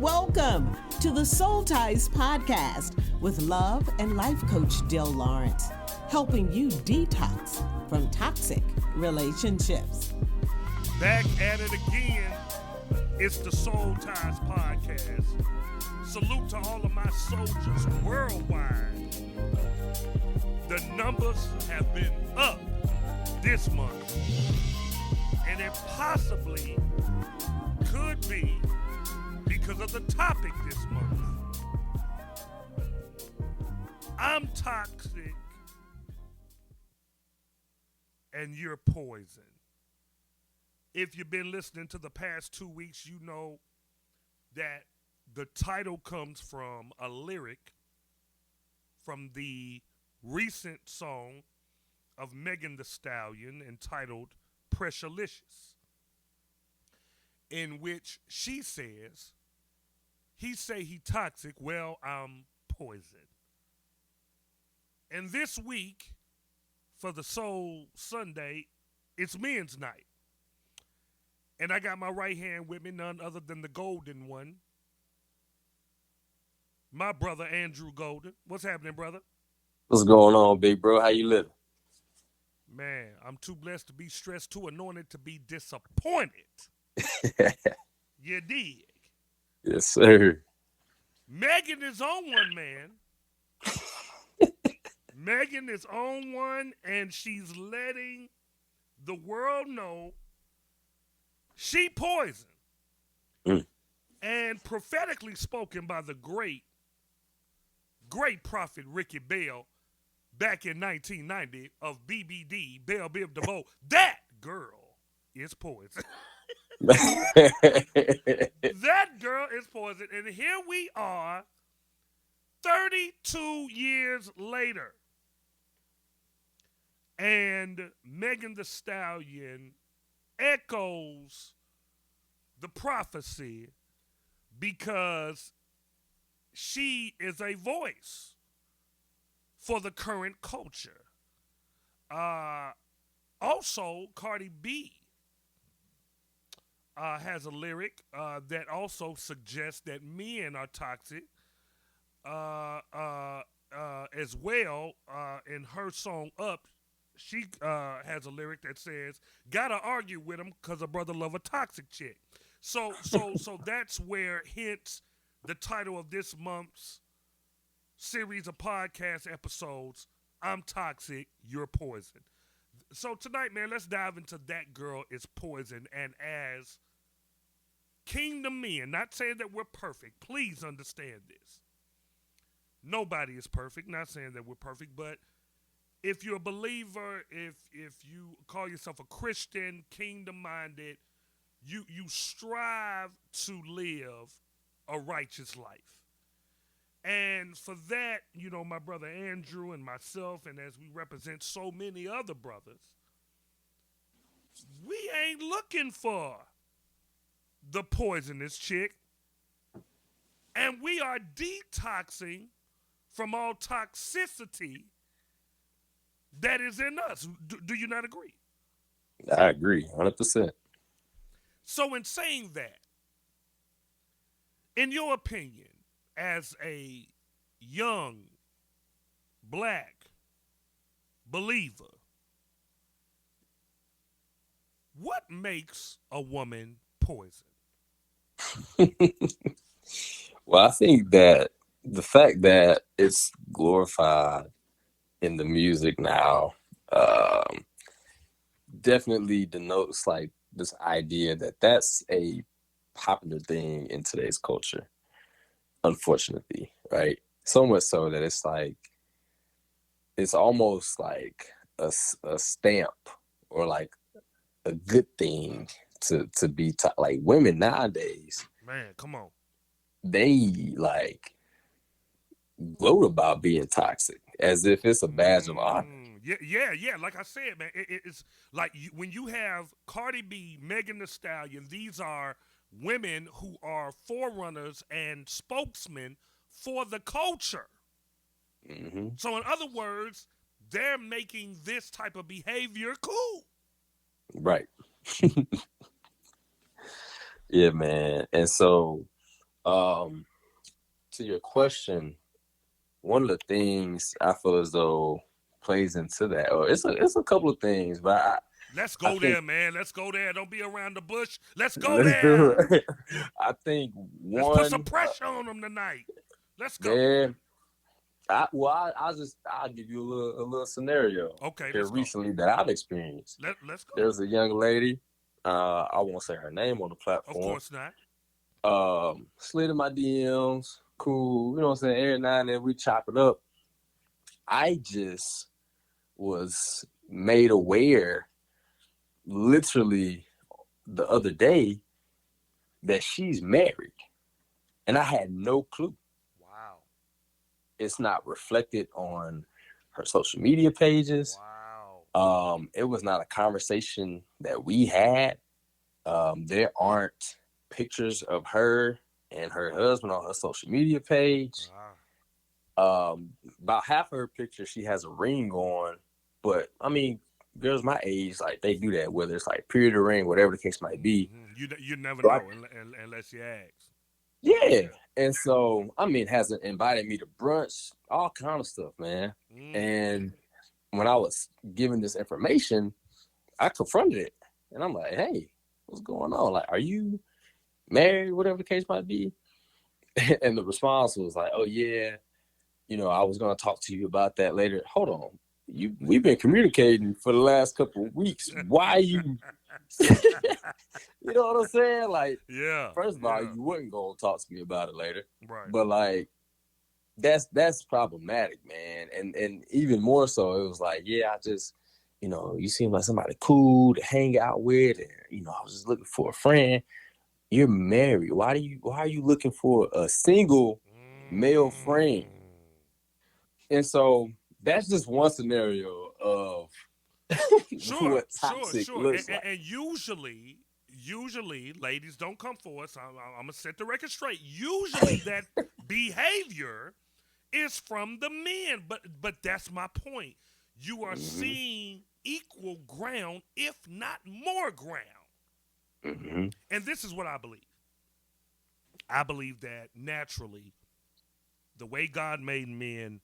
Welcome to the Soul Ties Podcast with love and life coach Dill Lawrence, helping you detox from toxic relationships. Back at it again. It's the Soul Ties Podcast. Salute to all of my soldiers worldwide. The numbers have been up this month, and it possibly could be because of the topic this month. I'm toxic and you're poison. If you've been listening to the past 2 weeks, you know that the title comes from a lyric from the recent song of Megan Thee Stallion entitled Pressurelicious, in which she says, he say he toxic, well, I'm poison. And this week, for the Soul Sunday, it's men's night. And I got my right hand with me, none other than the golden one, my brother Andrew Golden. What's happening, brother? What's going on, big bro? How you living? Man, I'm too blessed to be stressed, too anointed to be disappointed. You dig? Yes, sir. Megan is on one, man. Megan is on one, and she's letting the world know she poison. And prophetically spoken by the great prophet Ricky Bell back in 1990 of BBD, Bell Biv DeVoe, that girl is poison. That girl is poison. And here we are, 32 years later. And Megan Thee Stallion echoes the prophecy because she is a voice for the current culture. Also, Cardi B has a lyric that also suggests that men are toxic as well. In her song Up, she has a lyric that says, "Gotta argue with him because a brother love a toxic chick." So that's where, hence, the title of this month's series of podcast episodes, I'm Toxic, You're Poison. So tonight, man, let's dive into That Girl is Poison. And as kingdom men, not saying that we're perfect, please understand this. Nobody is perfect, not saying that we're perfect, but if you're a believer, if you call yourself a Christian, kingdom-minded, you strive to live a righteous life. And for that, you know, my brother Andrew and myself, and as we represent so many other brothers, we ain't looking for the poisonous chick. And we are detoxing from all toxicity that is in us. Do you not agree? I agree, 100%. So in saying that, in your opinion, as a young black believer, what makes a woman poison? Well, I think that the fact that it's glorified in the music now definitely denotes like this idea that that's a popular thing in today's culture, unfortunately, right? So much so that it's like, it's almost like a stamp or like a good thing to be like women nowadays. Man, come on. They like gloat about being toxic as if it's a badge of honor. Yeah. Like I said, man, it's like when you have Cardi B, Megan Thee Stallion, these are women who are forerunners and spokesmen for the culture. Mm-hmm. So in other words, they're making this type of behavior cool. Right. Yeah, man. And so Um, to your question, one of the things I feel as though plays into that, or it's a couple of things, but Let's I go think there, man. Let's go there. Don't be around the bush. Let's go let's do there. it. I think Let's put some one, pressure on them tonight. Let's go. man. I'll give you a little scenario Okay, here let's go. recently that I've experienced. Let's go. There's a young lady. I won't say her name on the Of platform. course not. Slid in my DMs, cool. You know what I'm saying? Every now and then we chop it up. I just was made aware, literally the other day, that she's married, and I had no clue. Wow. It's not reflected on her social media pages. Wow. It was not a conversation that we had. There aren't pictures of her and her husband on her social media page. About half of her pictures, she has a ring on, but I mean, girls my age, like they do that, whether it's like period or ring, whatever the case might be. You never So know unless you ask. yeah, and so I mean, hasn't invited me to brunch, all kind of stuff, man. And when I was given this information, I confronted it, and I'm like, "Hey, what's going on? Like, are you married? Whatever the case might be." And the response was like, "Oh yeah, you know, I was gonna talk to you about that later." Hold on, we've been communicating for the last couple of weeks. Why you? You know what I'm saying? Like, Yeah. first of all, you wouldn't go and talk to me about it later, Right. but like, that's problematic, man. And even more so, it was like, yeah, I just, you know, you seem like somebody cool to hang out with, and you know, I was just looking for a friend. You're married. Why are you looking for a single male friend? And so that's just one scenario of Sure, what sure, toxic sure. looks like. And usually, ladies don't come for us. I'm gonna set the record straight. Usually, that behavior is from the men, but that's my point. You are Mm-hmm. seeing equal ground, if not more ground. Mm-hmm. And this is what I believe. I believe that naturally, the way God made men,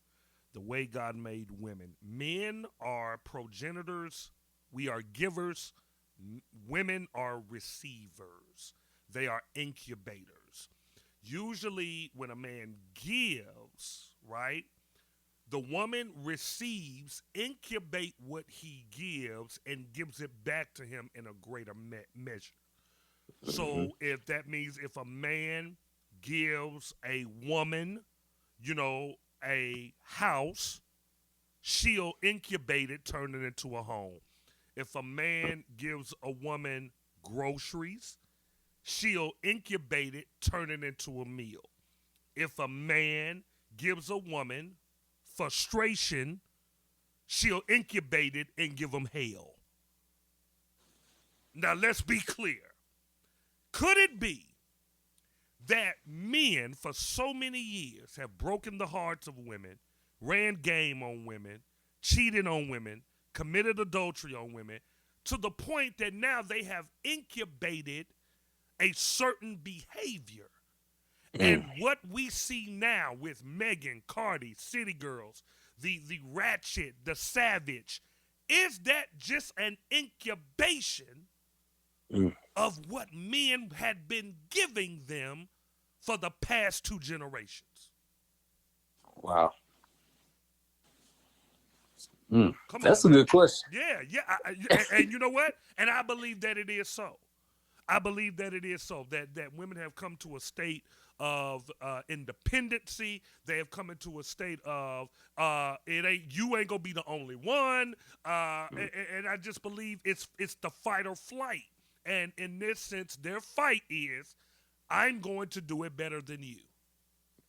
the way God made women, men are progenitors, we are givers, women are receivers, they are incubators. Usually, when a man gives, right, the woman receives, incubate what he gives, and gives it back to him in a greater measure. Mm-hmm. So if that means if a man gives a woman, you know, a house, she'll incubate it, turn it into a home. If a man gives a woman groceries, she'll incubate it, turn it into a meal. If a man gives a woman frustration, she'll incubate it and give them hell. Now, let's be clear. Could it be that men for so many years have broken the hearts of women, ran game on women, cheated on women, committed adultery on women, to the point that now they have incubated a certain behavior? Mm. And what we see now with Megan, Cardi, City Girls, the ratchet, the savage, is that just an incubation Mm. of what men had been giving them for the past two generations? Wow. Mm. Come That's on, a man. good question. Yeah, yeah. And you know what? And I believe that it is so. I believe that it is so that women have come to a state of independency. They have come into a state of you ain't gonna be the only one. And I just believe it's the fight or flight. And in this sense, their fight is I'm going to do it better than you.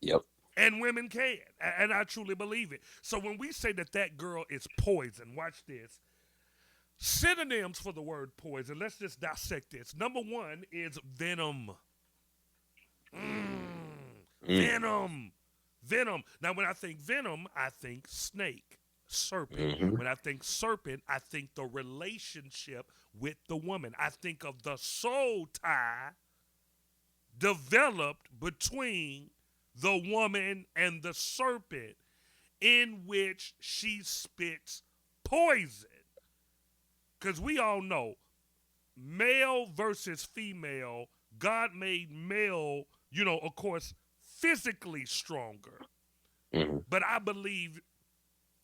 Yep. And women can, and I truly believe it. So when we say that girl is poison, watch this. Synonyms for the word poison. Let's just dissect this. Number one is venom. Mm. Venom. Venom. Now, when I think venom, I think snake, serpent. Mm-hmm. When I think serpent, I think the relationship with the woman. I think of the soul tie developed between the woman and the serpent, in which she spits poison. Because we all know male versus female, God made male, of course, physically stronger. Mm-hmm. But I believe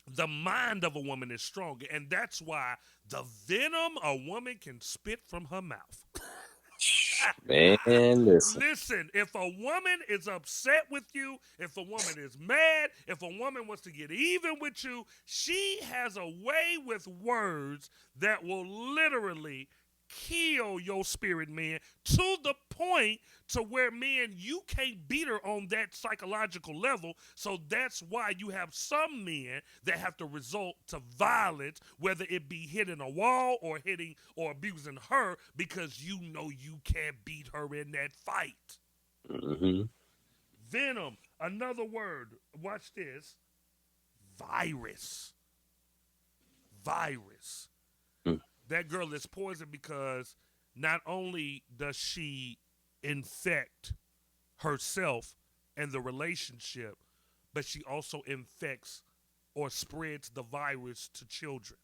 the mind of a woman is stronger. And that's why the venom a woman can spit from her mouth. Man, listen. Listen, if a woman is upset with you, if a woman is mad, if a woman wants to get even with you, she has a way with words that will literally kill your spirit, man, to the point to where, man, you can't beat her on that psychological level. So that's why you have some men that have to resort to violence, whether it be hitting a wall or hitting or abusing her, because you know you can't beat her in that fight. Mm-hmm. Venom, another word. Watch this. Virus. Virus. Mm. That girl is poison because not only does she infect herself and the relationship, but she also infects or spreads the virus to children,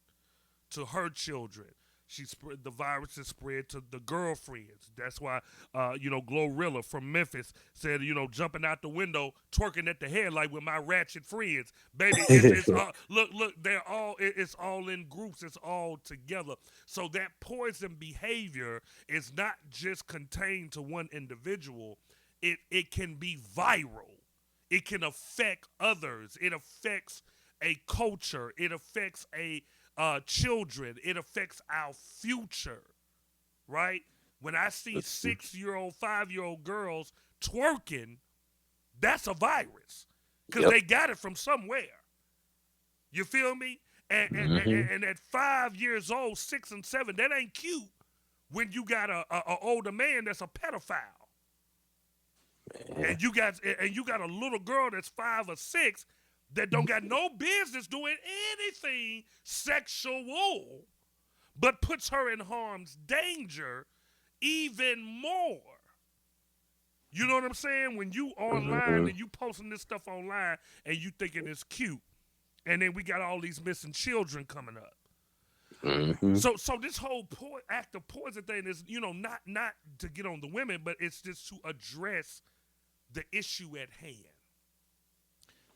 to her children. She spread the virus is spread to the girlfriends. That's why, Glorilla from Memphis said, jumping out the window, twerking at the headlight with my ratchet friends, baby. It's all, look, they're all. It's all in groups. It's all together. So that poison behavior is not just contained to one individual. It can be viral. It can affect others. It affects a culture. It affects children. It affects our future, right? When I see 6-year-old, 5-year-old girls twerking, that's a virus because they got it from somewhere. You feel me? And at 5 years old, 6 and 7, that ain't cute when you got a older man that's a pedophile. And you got a little girl that's 5 or 6 that don't got no business doing anything sexual, but puts her in harm's danger even more. You know what I'm saying? When you online and you posting this stuff online and you thinking it's cute, and then we got all these missing children coming up. Mm-hmm. So this whole act of poison thing is, not to get on the women, but it's just to address the issue at hand.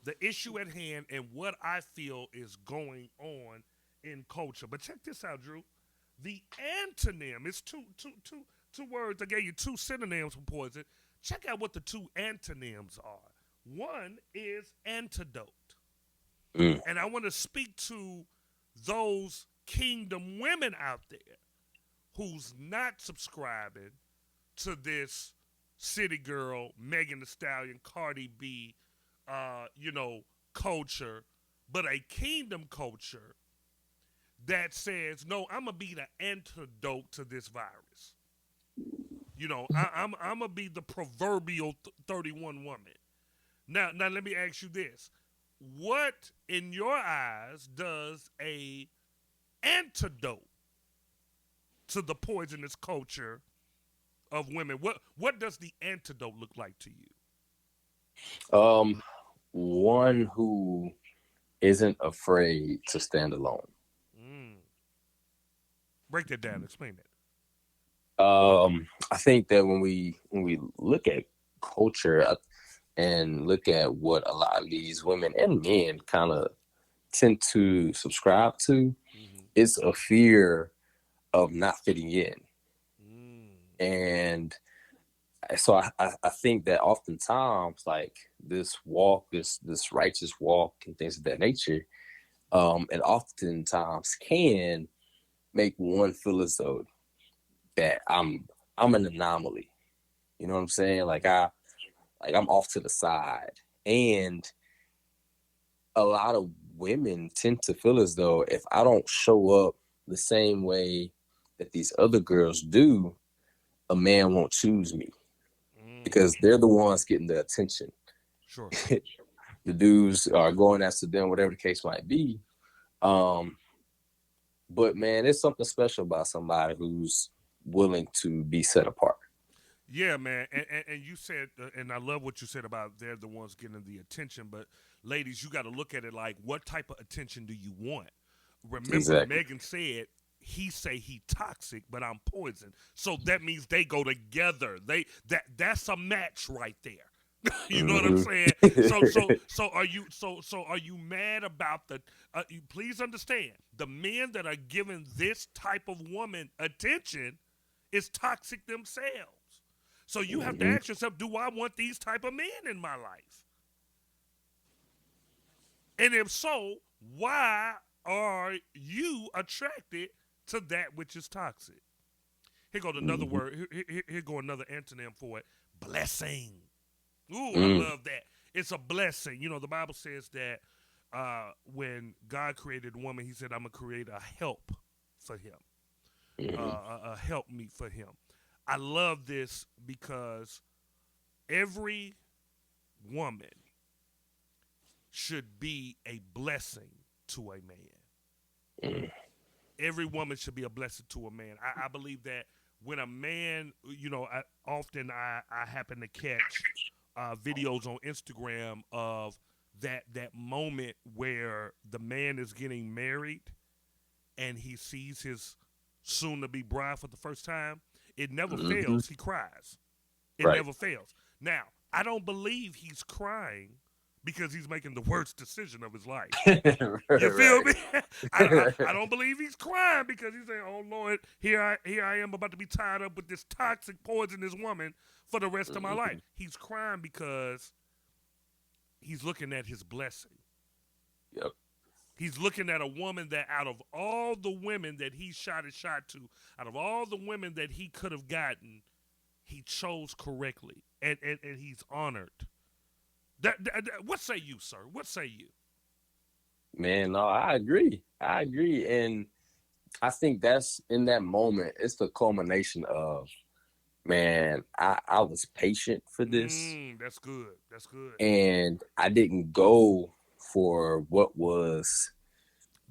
The issue at hand and what I feel is going on in culture. But check this out, Drew. The antonym is two words. I gave you 2 synonyms for poison. Check out what the 2 antonyms are. One is antidote. And I want to speak to those kingdom women out there who's not subscribing to this city girl, Megan Thee Stallion, Cardi B, culture, but a kingdom culture that says, no, I'm going to be the antidote to this virus. I'm going to be the proverbial 31 woman. Now, let me ask you this. What, in your eyes, does a antidote to the poisonous culture of women, what does the antidote look like to you? One who isn't afraid to stand alone. Break that down. Explain that. I think that when we look at culture and look at what a lot of these women and men kind of tend to subscribe to, it's a fear of not fitting in. And so I think that oftentimes, like this walk, this righteous walk and things of that nature, and oftentimes can make one feel as though that I'm an anomaly. You know what I'm saying? Like I'm off to the side. And a lot of women tend to feel as though if I don't show up the same way that these other girls do, a man won't choose me because they're the ones getting the attention. Sure. The dudes are going after them, whatever the case might be. But man, it's something special about somebody who's willing to be set apart. Yeah, man, and you said, and I love what you said about they're the ones getting the attention. But ladies, you got to look at it like, what type of attention do you want? Remember, Exactly. Megan said he say he toxic, but I'm poison. So that means they go together. That's a match right there. You know what I'm Hmm. saying? So are you mad about the? Please understand, the men that are giving this type of woman attention is toxic themselves. So you have to Hmm. ask yourself, do I want these type of men in my life? And if so, why are you attracted to that which is toxic? Here go another Hmm. word. Here go another antonym for it. Blessing. Ooh, I Mm. love that. It's a blessing. You know, the Bible says that when God created woman, he said, I'm going to create a help for him, Hmm. a help meet for him. I love this because every woman should be a blessing to a man. Mm. Every woman should be a blessing to a man. I believe that when a man, I happen to catch videos on Instagram of that moment where the man is getting married and he sees his soon to be bride for the first time. It never Hmm. fails. He cries. It Right. never fails. Now, I don't believe he's crying because he's making the worst decision of his life. You feel Right. me? I don't believe he's crying because he's saying, "Oh Lord, here I am about to be tied up with this toxic, poisonous woman for the rest of my life." Hmm. He's crying because he's looking at his blessing. Yep. He's looking at a woman that, out of all the women that he shot his shot to, out of all the women that he could have gotten, he chose correctly, and he's honored. What say you, sir? What say you? Man, no, I agree. I agree. And I think that's in that moment, it's the culmination of, man, I was patient for this That's good. That's good. and I didn't go for what was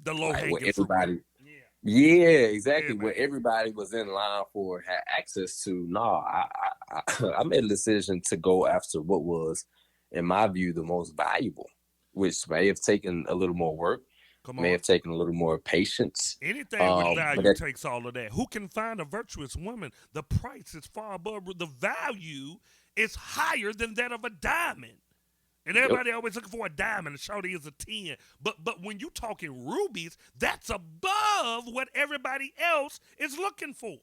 The low like what hanging fruit. everybody, Yeah. yeah, Yeah, exactly what man. everybody was in line for, had access to. No, I made a decision to go after what was, in my view, the most valuable, which may have taken a little more work, Come may on. have taken a little more patience. Anything with But value at, takes all of that. Who can find a virtuous woman? The price is far above the value is higher than that of a diamond. And yep, everybody always looking for a diamond. A shorty is a 10. But when you talking rubies, that's above what everybody else is looking for.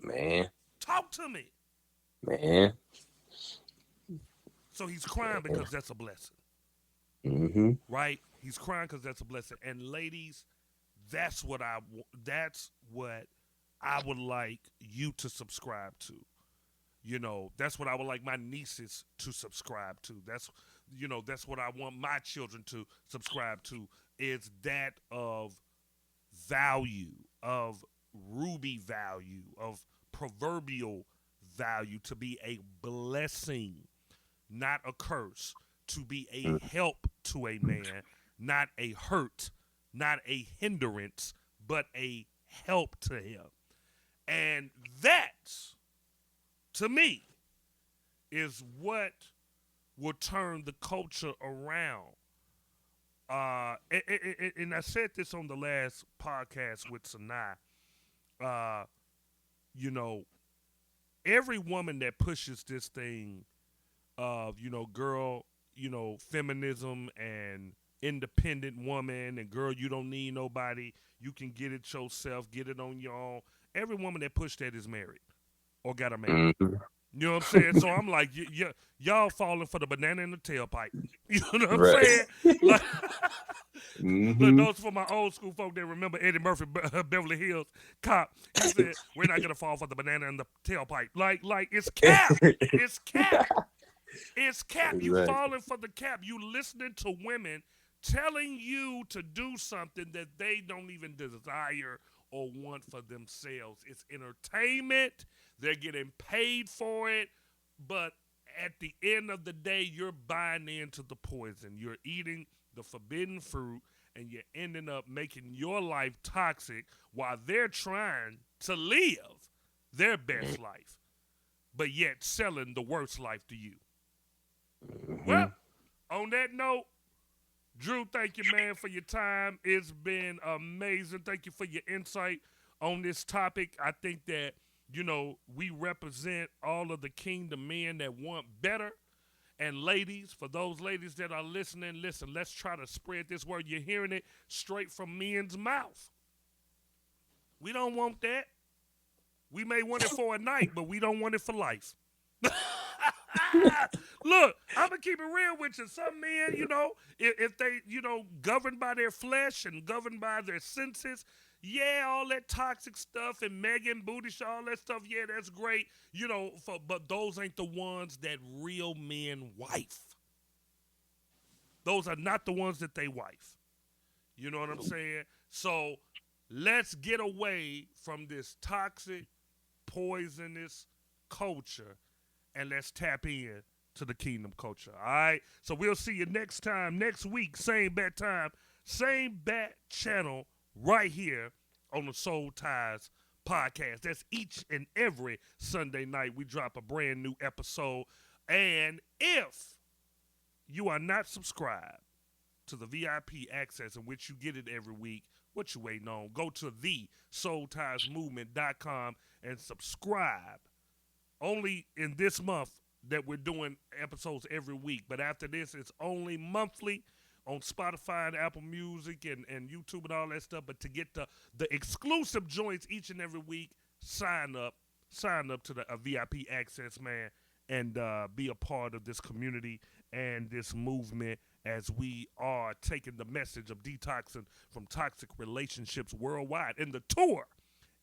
man, Talk to me. man, So he's crying man. because that's a blessing, Hmm. right? He's crying because that's a blessing. And ladies, that's what I would like you to subscribe to. You know, that's what I would like my nieces to subscribe to. That's what I want my children to subscribe to, is that of value, of ruby value, of proverbial value, to be a blessing, not a curse, to be a help to a man, not a hurt, not a hindrance, but a help to him. And that, to me, is what will turn the culture around. And I said this on the last podcast with Sanai. Uh, you know, every woman that pushes this thing of, girl, feminism and independent woman, and girl, you don't need nobody, you can get it yourself, get it on your own. Every woman that pushed that is married or got a man. Hmm. You know what I'm saying? So I'm like, y'all falling for the banana in the tailpipe. You know what I'm Right. saying? Like, look, Hmm. those for my old school folk that remember Eddie Murphy, Beverly Hills Cop. He said, "We're not gonna fall for the banana in the tailpipe." Like it's cap. It's cap. It's cap. You Exactly. falling for the cap. You listening to women telling you to do something that they don't even desire or want for themselves. It's entertainment. They're getting paid for it. But at the end of the day, you're buying into the poison. You're eating the forbidden fruit, and you're ending up making your life toxic while they're trying to live their best life. but yet selling the worst life to you. Mm-hmm. Well, on that note, Drew, thank you, man, for your time. It's been amazing. Thank you for your insight on this topic. I think that, we represent all of the kingdom men that want better. And ladies, for those ladies that are listening, listen, let's try to spread this word. You're hearing it straight from men's mouth. We don't want that. We may want it for a night, but we don't want it for life. Look, I'm going to keep it real with you. Some men, if they, governed by their flesh and governed by their senses, yeah, all that toxic stuff and Megan, booty shot, all that stuff, yeah, that's great, but those ain't the ones that real men wife. Those are not the ones that they wife. You know what I'm saying? So let's get away from this toxic, poisonous culture and let's tap in to the kingdom culture, all right? So we'll see you next time, next week, same bat time, same bat channel, right here on the Soul Ties podcast. That's each and every Sunday night we drop a brand new episode. And if you are not subscribed to the VIP access in which you get it every week, what you waiting on? Go to thesoultiesmovement.com and subscribe. Only in this month that we're doing episodes every week. But after this, it's only monthly on Spotify and Apple Music and YouTube and all that stuff. But to get the exclusive joints each and every week, sign up to the VIP access, man, and be a part of this community and this movement as we are taking the message of detoxing from toxic relationships worldwide. And the tour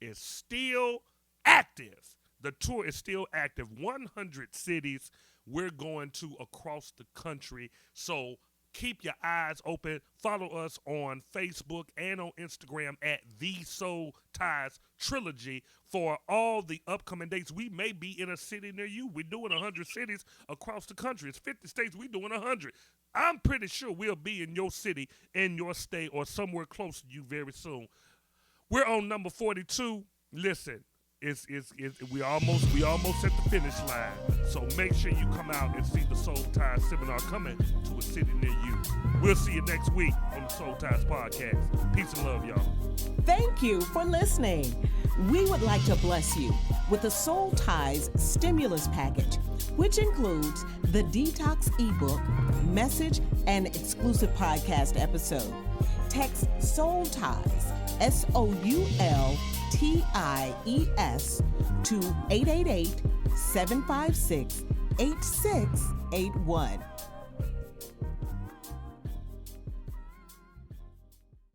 is still active. 100 cities we're going to across the country. So keep your eyes open. Follow us on Facebook and on Instagram at The Soul Ties Trilogy for all the upcoming dates. We may be in a city near you. We're doing 100 cities across the country. It's 50 states. We're doing 100. I'm pretty sure we'll be in your city, in your state, or somewhere close to you very soon. We're on number 42. Listen, we almost at the finish line. So make sure you come out and see the Soul Ties seminar coming to a city near you. We'll see you next week on the Soul Ties podcast. Peace and love, y'all. Thank you for listening. We would like to bless you with the Soul Ties stimulus package, which includes the detox ebook, message, and exclusive podcast episode. Text Soul Ties, SOULTIES, to 888-756-8681.